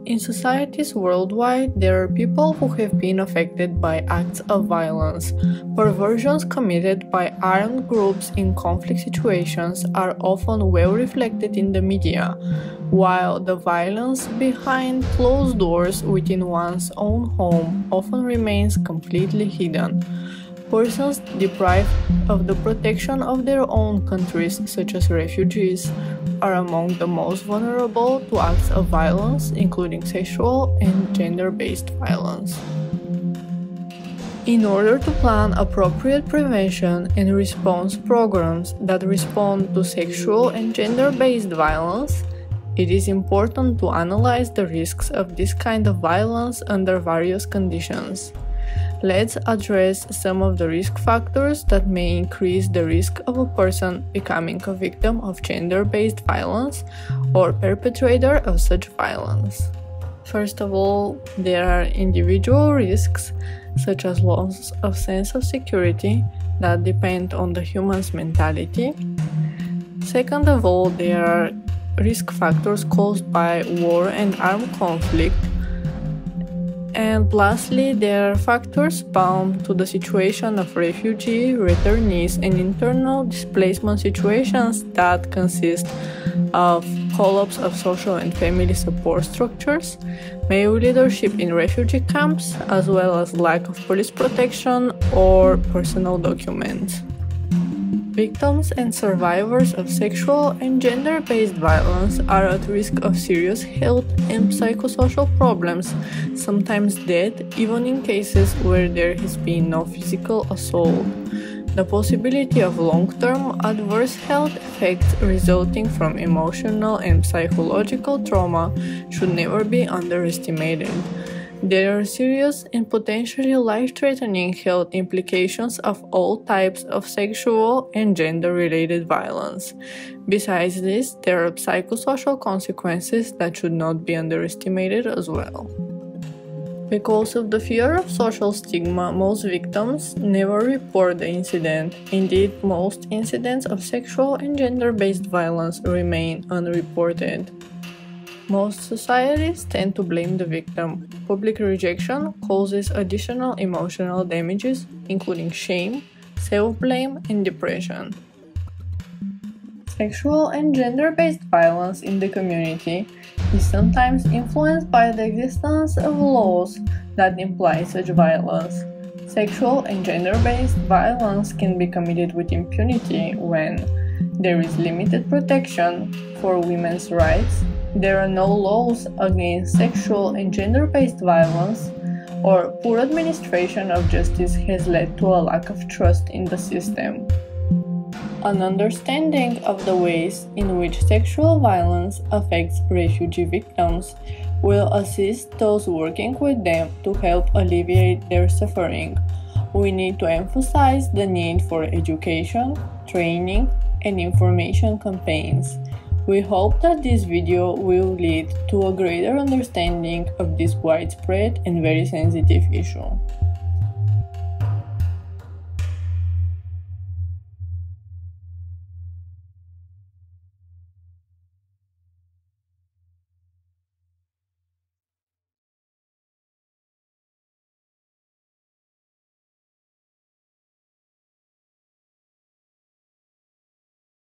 In societies worldwide, there are people who have been affected by acts of violence. Perversions committed by armed groups in conflict situations are often well reflected in the media, while the violence behind closed doors within one's own home often remains completely hidden. Persons deprived of the protection of their own countries, such as refugees, are among the most vulnerable to acts of violence, including sexual and gender-based violence. In order to plan appropriate prevention and response programs that respond to sexual and gender-based violence, it is important to analyze the risks of this kind of violence under various conditions. Let's address some of the risk factors that may increase the risk of a person becoming a victim of gender-based violence or perpetrator of such violence. First of all, there are individual risks, such as loss of sense of security, that depend on the human's mentality. Second of all, there are risk factors caused by war and armed conflict. And lastly, there are factors bound to the situation of refugee, returnees, and internal displacement situations that consist of collapse of social and family support structures, male leadership in refugee camps, as well as lack of police protection or personal documents. Victims and survivors of sexual and gender-based violence are at risk of serious health and psychosocial problems, sometimes death, even in cases where there has been no physical assault. The possibility of long-term adverse health effects resulting from emotional and psychological trauma should never be underestimated. There are serious and potentially life-threatening health implications of all types of sexual and gender-related violence. Besides this, there are psychosocial consequences that should not be underestimated as well. Because of the fear of social stigma, most victims never report the incident. Indeed, most incidents of sexual and gender-based violence remain unreported. Most societies tend to blame the victim. Public rejection causes additional emotional damages, including shame, self-blame, and depression. Sexual and gender-based violence in the community is sometimes influenced by the existence of laws that imply such violence. Sexual and gender-based violence can be committed with impunity when there is limited protection for women's rights, there are no laws against sexual and gender-based violence, or poor administration of justice has led to a lack of trust in the system. An understanding of the ways in which sexual violence affects refugee victims will assist those working with them to help alleviate their suffering. We need to emphasize the need for education, training, and information campaigns. We hope that this video will lead to a greater understanding of this widespread and very sensitive issue.